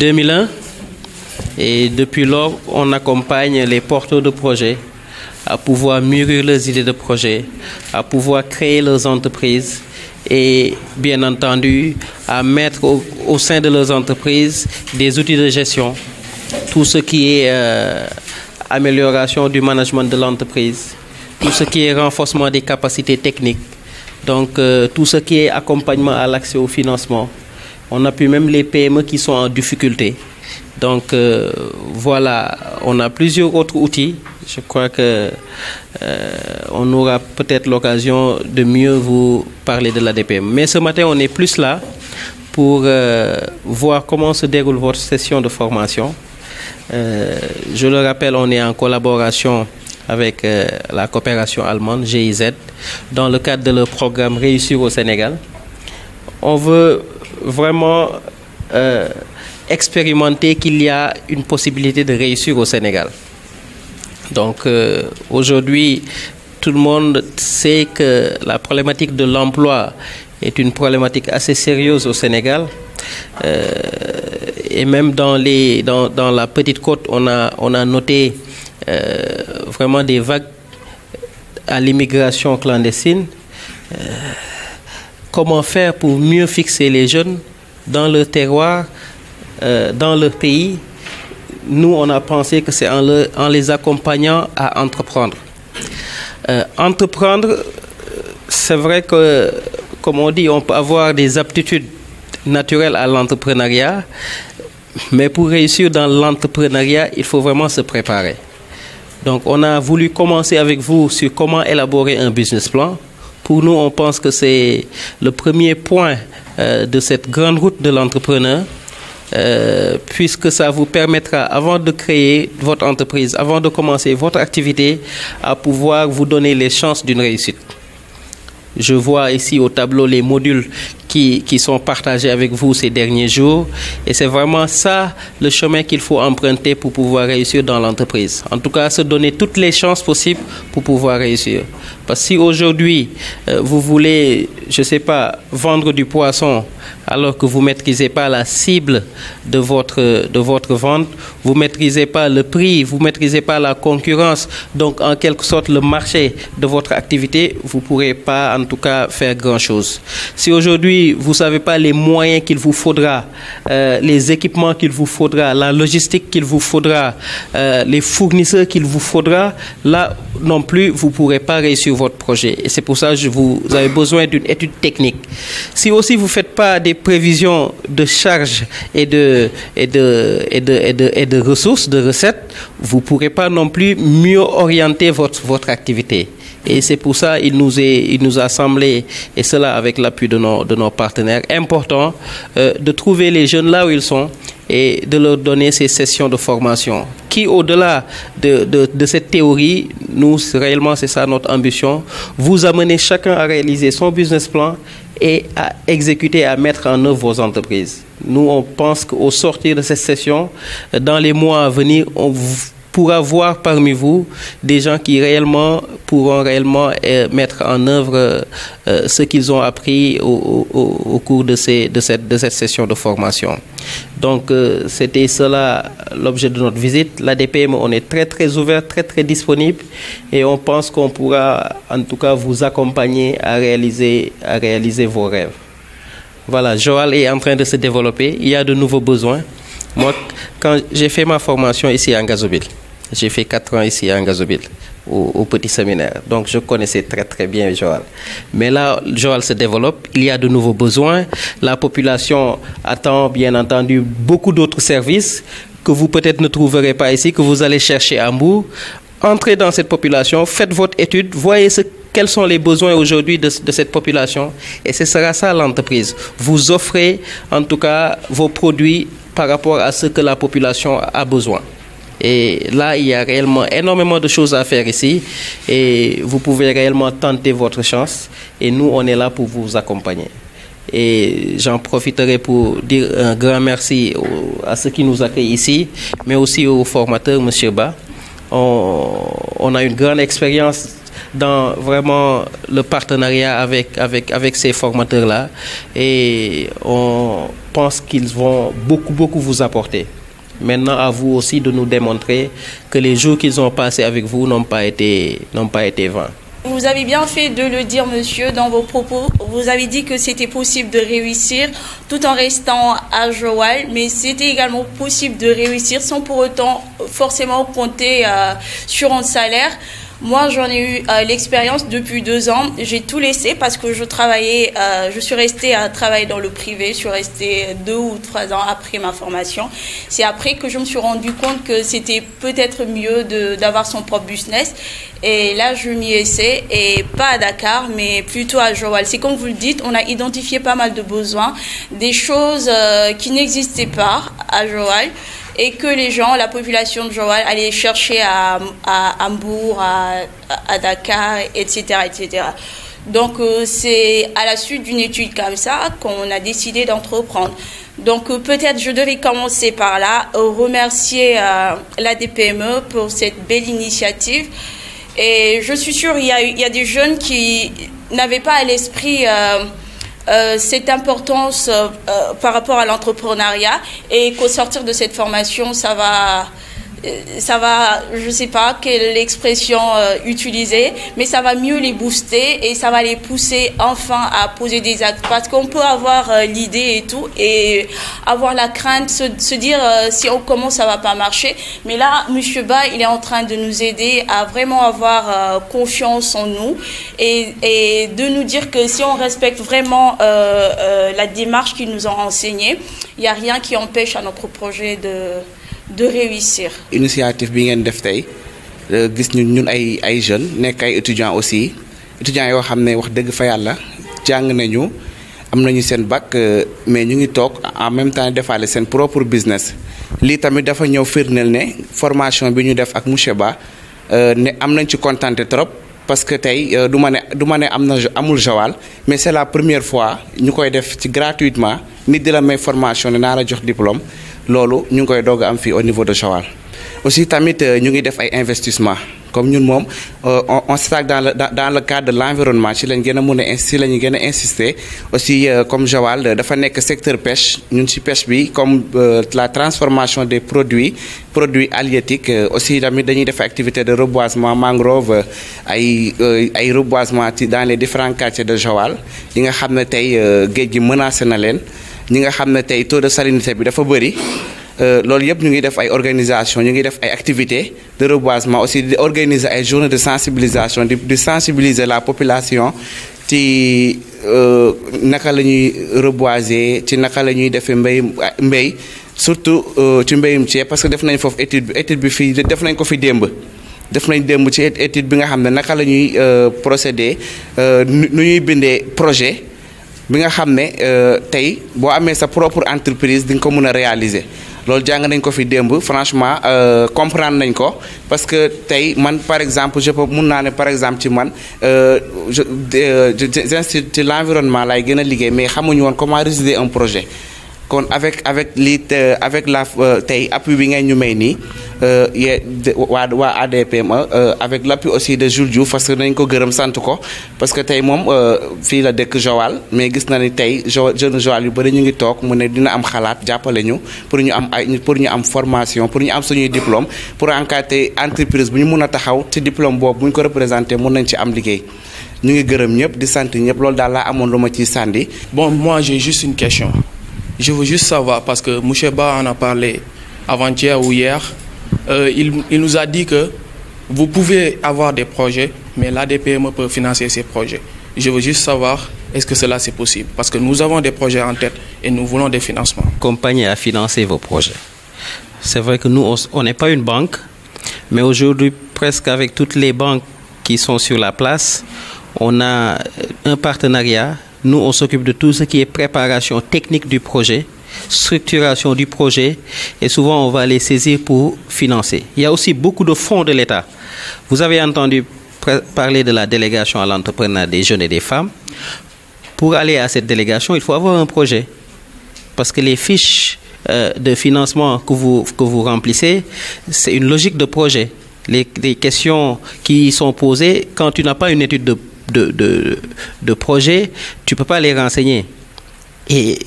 2001 et depuis lors, on accompagne les porteurs de projets à pouvoir mûrir leurs idées de projet, à pouvoir créer leurs entreprises et bien entendu à mettre au sein de leurs entreprises des outils de gestion, tout ce qui est amélioration du management de l'entreprise, tout ce qui est renforcement des capacités techniques, donc tout ce qui est accompagnement à l'accès au financement. On appuie même les PME qui sont en difficulté. Donc voilà, on a plusieurs autres outils. Je crois que on aura peut-être l'occasion de mieux vous parler de l'ADPM. Mais ce matin, on est plus là pour voir comment se déroule votre session de formation. Je le rappelle, on est en collaboration avec la coopération allemande, GIZ, dans le cadre de leur programme Réussir au Sénégal. On veut vraiment expérimenter qu'il y a une possibilité de réussir au Sénégal. Donc aujourd'hui, tout le monde sait que la problématique de l'emploi est une problématique assez sérieuse au Sénégal. Et même dans la Petite Côte, on a noté vraiment des vagues à l'immigration clandestine. Comment faire pour mieux fixer les jeunes dans leur terroir, dans leur pays? Nous, on a pensé que c'est en les accompagnant à entreprendre. Entreprendre, c'est vrai que, comme on dit, on peut avoir des aptitudes naturelles à l'entrepreneuriat, mais pour réussir dans l'entrepreneuriat, il faut vraiment se préparer. Donc, on a voulu commencer avec vous sur comment élaborer un business plan. Pour nous, on pense que c'est le premier point de cette grande route de l'entrepreneur, puisque ça vous permettra, avant de créer votre entreprise, avant de commencer votre activité, à pouvoir vous donner les chances d'une réussite. Je vois ici au tableau les modules qui sont partagés avec vous ces derniers jours. Et c'est vraiment ça le chemin qu'il faut emprunter pour pouvoir réussir dans l'entreprise. En tout cas, se donner toutes les chances possibles pour pouvoir réussir. Parce que si aujourd'hui, vous voulez, je ne sais pas, vendre du poisson alors que vous ne maîtrisez pas la cible de votre vente, vous ne maîtrisez pas le prix, vous ne maîtrisez pas la concurrence, donc en quelque sorte le marché de votre activité, vous ne pourrez pas en tout cas faire grand-chose. Si aujourd'hui, vous ne savez pas les moyens qu'il vous faudra, les équipements qu'il vous faudra, la logistique qu'il vous faudra, les fournisseurs qu'il vous faudra, là non plus, vous ne pourrez pas réussir votre projet. Et c'est pour ça que vous avez besoin d'une étude technique. Si aussi vous ne faites pas des prévisions de charges et de ressources, de recettes, vous ne pourrez pas non plus mieux orienter votre activité. Et c'est pour ça qu'il nous a semblé, et cela avec l'appui de nos partenaires, important de trouver les jeunes là où ils sont et de leur donner ces sessions de formation qui, au-delà de cette théorie, nous, réellement, c'est ça notre ambition, vous amener chacun à réaliser son business plan et à exécuter, à mettre en œuvre vos entreprises. Nous, on pense qu'au sortir de cette session, dans les mois à venir, on pourra voir parmi vous des gens qui pourront réellement mettre en œuvre ce qu'ils ont appris au cours de cette session de formation. Donc, c'était cela l'objet de notre visite. L'ADPM, on est très, très ouvert, très, très disponible et on pense qu'on pourra, en tout cas, vous accompagner à réaliser vos rêves. Voilà, Joal est en train de se développer. Il y a de nouveaux besoins. Moi, quand j'ai fait ma formation ici à Ngazobil, j'ai fait 4 ans ici à Ngazobil, au petit séminaire. Donc, je connaissais très, très bien Joal. Mais là, Joal se développe. Il y a de nouveaux besoins. La population attend, bien entendu, beaucoup d'autres services que vous peut-être ne trouverez pas ici, que vous allez chercher à Mbour. Entrez dans cette population, faites votre étude, voyez quels sont les besoins aujourd'hui de cette population. Et ce sera ça l'entreprise. Vous offrez, en tout cas, vos produits par rapport à ce que la population a besoin. Et là, il y a réellement énormément de choses à faire ici. Et vous pouvez réellement tenter votre chance. Et nous, on est là pour vous accompagner. Et j'en profiterai pour dire un grand merci à ceux qui nous accueillent ici, mais aussi au formateur, M. Ba. On a une grande expérience dans vraiment le partenariat avec ces formateurs-là et on pense qu'ils vont beaucoup vous apporter. Maintenant, à vous aussi de nous démontrer que les jours qu'ils ont passés avec vous n'ont pas été vains. Vous avez bien fait de le dire, monsieur, dans vos propos. Vous avez dit que c'était possible de réussir tout en restant à Joal, mais c'était également possible de réussir sans pour autant forcément compter sur un salaire. Moi, j'en ai eu l'expérience depuis 2 ans. J'ai tout laissé parce que je travaillais, je suis restée à travailler dans le privé. Je suis restée 2 ou 3 ans après ma formation. C'est après que je me suis rendu compte que c'était peut-être mieux d'avoir son propre business. Et là, je m'y essaie, et pas à Dakar, mais plutôt à Joal. C'est comme vous le dites, on a identifié pas mal de besoins, des choses qui n'existaient pas à Joal, et que les gens, la population de Joal, allaient chercher à Hambourg, à Dakar, etc., etc. Donc, c'est à la suite d'une étude comme ça qu'on a décidé d'entreprendre. Donc, peut-être je devais commencer par là, remercier l'ADPME pour cette belle initiative. Et je suis sûre qu'il y a des jeunes qui n'avaient pas à l'esprit cette importance par rapport à l'entrepreneuriat, et qu'au sortir de cette formation, ça va, je ne sais pas quelle expression utiliser, mais ça va mieux les booster et ça va les pousser enfin à poser des actes. Parce qu'on peut avoir l'idée et tout, et avoir la crainte, se dire si on commence, ça ne va pas marcher. Mais là, M. Ba, il est en train de nous aider à vraiment avoir confiance en nous, et de nous dire que si on respecte vraiment la démarche qu'ils nous ont enseignée, il n'y a rien qui empêche à notre projet de réussir. Initiative bi ngeen def tey gis ñun ay jeunes nekk ay étudiants aussi, étudiants yoo xam ne wax dëgg fa yàlla jàng nañu, am nañu seen bac, mais ñu ngi toog en même temps defaale seen propre business. Lii tamit dafa ñëw firndeel ne formation bi ñu def ak monsieur Ba ne am nañ ci contenté trop, parce que tey du ma ne amul Joal, mais c'est la première fois ñu koy def ci gratuitement, nit di la may formation ne naa la jox diplôme. Loolu ñu ngi koy doog am fii au niveau de Joal. Aussi tamit ñu ngi def ay investissement comme ñun moom on s'attaque dans le cadre de l'environnement, ci lañ gën a mën a ci la ñu gën a insister. Aussi comme Joal dafa nekk secteur pêche, ñun ci pêche bi comme la transformation des produits halieutiques, aussi tamit dañuy def activité de reboisement mangrove, ay reboisement ci dans les différents quartiers de Joal yi nga xam ne tey géej gi menacé na leen, ñi nga xam ne tey taux de salinité bi dafa bëri. Loolu yëpp ñu ngi def ay organisation, ñu ngi def ay activités de reboisement, aussi di organiser ay journées de sensibilisation, di sensibiliser la population ci naka la ñuy reboiser, ci naka la ñuy defee mbéy surtout ci mbéyum ceeb, parce que def nañ foofu étude bi fii def nañ ko fi démb. Def nañ démb ci étude bi nga xam ne naka la ñuy procéder, nu ñuy bindee projet bi nga xam ne tey boo amee sa propre entreprise di nga ko mën a réaliser. Loolu jàng nañ ko fi démb, franchement comprendre nañ ko, parce que tey man par exemple mun naa ne par exemple ci man ci l'environnement laay gën a liggéey, mais xamuñu woon comment réaliser un projet. Kon avec la tey appui bi ngeen ñu may nii waa ADPME avec l'appui aussi de Jules Diouf, parce que nañ ko gërëm sant ko, parce que tey moom fii la dëkk Joal, mais gis na ni tey jeune Joal yu bëri ñu ngi toog mu ne dina am xalaat jàppale ñu pour ñu am formation, pour ñu am suñuy diplôme, pour encadrer entreprise bu ñu mun a taxaw ci diplôme boobu bu ñu ko représenté mun nañ ci am liggéey. Ñu ngi gërëm ñëpp di sant ñëpp, loolu daal laa amoon lu ma ciy sànni. Bon, moi j'ai juste une question. Je veux juste savoir, parce que M. Ba en a parlé avant-hier ou hier, il nous a dit que vous pouvez avoir des projets, mais l'ADPME peut financer ces projets. Je veux juste savoir, est-ce que cela c'est possible? Parce que nous avons des projets en tête et nous voulons des financements. Accompagner à financer vos projets. C'est vrai que nous, on n'est pas une banque, mais aujourd'hui, presque avec toutes les banques qui sont sur la place, on a un partenariat. Nous, on s'occupe de tout ce qui est préparation technique du projet, structuration du projet, et souvent on va les saisir pour financer. Il y a aussi beaucoup de fonds de l'État. Vous avez entendu parler de la délégation à l'entrepreneuriat des jeunes et des femmes. Pour aller à cette délégation, il faut avoir un projet. Parce que les fiches de financement que vous remplissez, c'est une logique de projet. Les questions qui sont posées, quand tu n'as pas une étude de projet, tu ne peux pas les renseigner. Et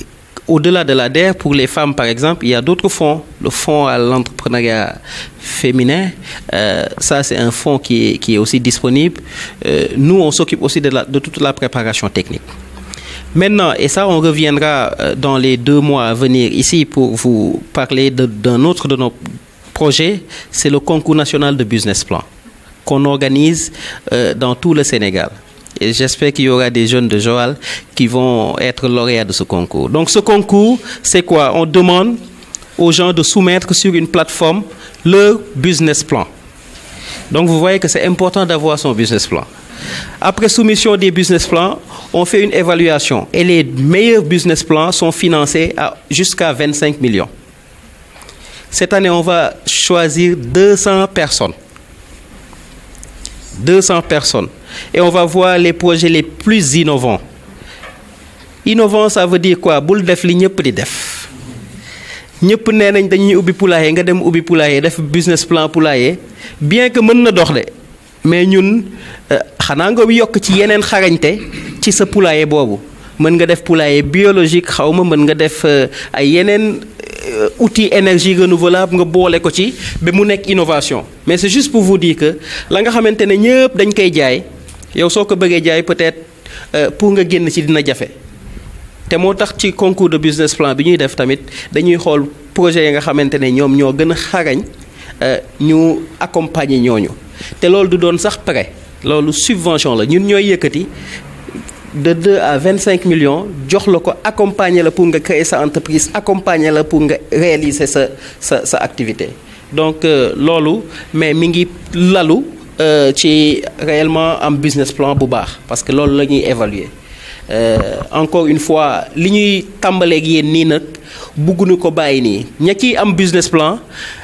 au-delà de l'ADER, pour les femmes, par exemple, il y a d'autres fonds. Le fonds à l'entrepreneuriat féminin, ça, c'est un fonds qui est aussi disponible. Nous, on s'occupe aussi de toute la préparation technique. Maintenant, et ça, on reviendra dans les 2 mois à venir ici pour vous parler d'un autre de nos projets, c'est le concours national de business plan qu'on organise dans tout le Sénégal. Et j'espère qu'il y aura des jeunes de Joal qui vont être lauréats de ce concours. Donc ce concours, c'est quoi? On demande aux gens de soumettre sur une plateforme leur business plan. Donc vous voyez que c'est important d'avoir son business plan. Après soumission des business plans, on fait une évaluation. Et les meilleurs business plans sont financés jusqu'à 25 millions. Cette année, on va choisir 200 personnes. 200 personnes. Et on va voir les projets les plus innovants. Innovant, ça veut dire quoi? Bul def li ñëpp di def. Ñëpp nee nañ dañuy ubbi poulailler nga dem ubbi poulailler def business plan poulailler bien que mën na dox de mais ñun xanaa nga yokk ci yeneen xarañte ci sa poulailler boobu mën nga def poulailler biologique xawma mën nga def ay yeneen outil énergie renouvelable nga boole ko ci ba mu nekk innovation. Mais c'est juste pour vous dire que la nga xamante ne ñëpp dañ koy jaay yow soo ko bëggee jaay peut-être pour nga génn ci dina jafe te moo tax ci concours de business plan bi ñuy def tamit dañuy xool projet yi nga xamante ne ñoom ñoo gën a xarañ ñu accompagner ñooñu te loolu du doon sax prêt loolu subvention la ñun ñooy yëkkati de 2 à 25 millions jox la ko accompagner la pour nga créer sa entreprise accompagner la pour nga réaliser sa activité donc loolu mais mi ngi lalu ci réellement am business plan bu baax parce que loolu la ñuy évaluer encore une fois li ñuy tàmbaleeg yéen nii nag bëgguñu ko bàyyi nii ña ciy am business plan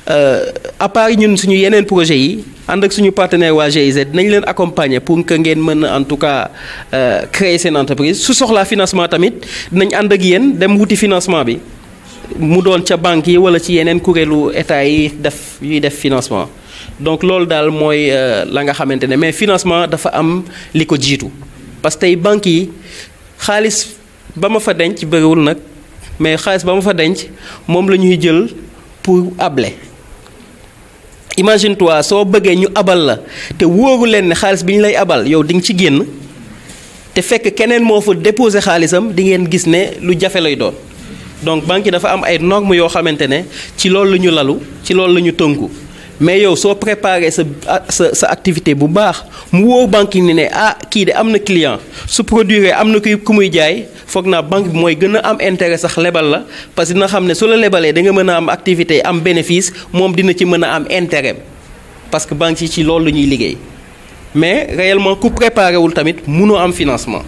à part ñun suñu yeneen projet yi ànd ak suñu partenaire waa GIZ dinañ leen accompagner pour que ngeen mën en tout cas créer seen entreprise su soxlaa financement tamit dinañ ànd ak yéen dem wuti financement bi mu doon ca banque yi wala ci yeneen kuréelu état yi yuy def financement donc loolu daal mooy la nga xamante ne mais financement dafa am li ko jiitu parce que tey banques yi xaalis ba ma fa denc bëriwul nag mais xaalis ba ma fa denc moom la ñuy jël pour able imagine toi soo bëggee ñu abal la te wóoru leen ne xaalis bi ñu lay abal yow di nga ci génn te fekk keneen moo fa déposer xaalisam di ngeen gis ne lu jafe lay doon donc banque yi dafa am ay normes yoo xamante ne ci loolu la ñu lalu ci loolu la ñu tënku mais yow soo préparé sa activité bu baax mu wóor banque yi ne kii de am na client su produire am na ku muy jaay foog naa banque bi mooy gën a am intérêt sax lebal la parce que dina xam ne su la lebalee da nga mën a am activité am bénéfice moom dina ci mën a am intérêt parce que banque yi ci loolu la ñuy liggéey mais réellement ku préparé wul tamit mënoo am financement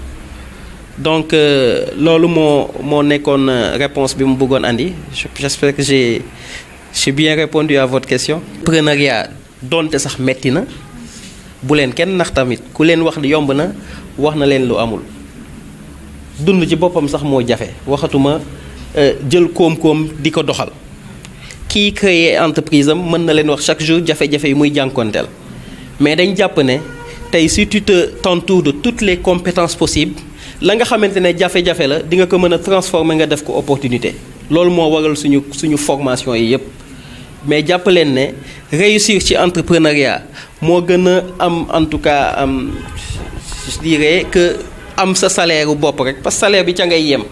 donc loolu moo nekkoon réponse bi mu bëggoon andi j'espère que j'ai bien répondu à votre question. Entrepreneuriat donte sax metti na bu leen kenn nax tamit ku leen wax yomb na wax na leen lu amul dund ci boppam sax moo jafe waxatuma jël koom-koom di ko doxal kii créer entreprise am mën na leen wax chaque jour jafe-jafe yi muy jànkonteel mais dañ jàpp ne tey si tu t'entoures de toutes les compétences possibles la nga xamante ne jafe-jafe la di nga ko mën a transformer nga def ko opportunité loolu moo waral suñu formation yi yépp mais jàpp leen ne réussir ci entrepreneuriat moo gën a am en tout cas je dirais que am sa salaire bu bopp rek parce que salaire bi ca ngay yem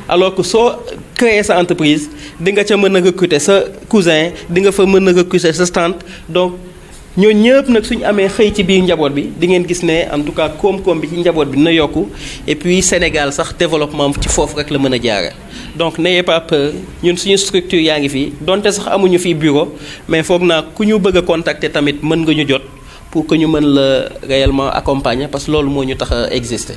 alors que soo créer sa entreprise di nga ca mën a recruter sa cousin di nga fa mën a recruter sa tante donc ñoo ñëpp nag suñu amee xëy ci biir njaboot bi di ngeen gis ne en tout cas koom-koom bi ci njaboot bi dina yokku et puis Sénégal sax développement ci foofu rek la mën a jaare donc n'ayez pas peur ñun suñu structure yaa ngi fii donte sax amuñu fii bureau mais foog naa ku ñu bëgg a contacter tamit mën nga ñu jot pour que ñu mën la réellement accompagner parce que loolu moo ñu tax a exister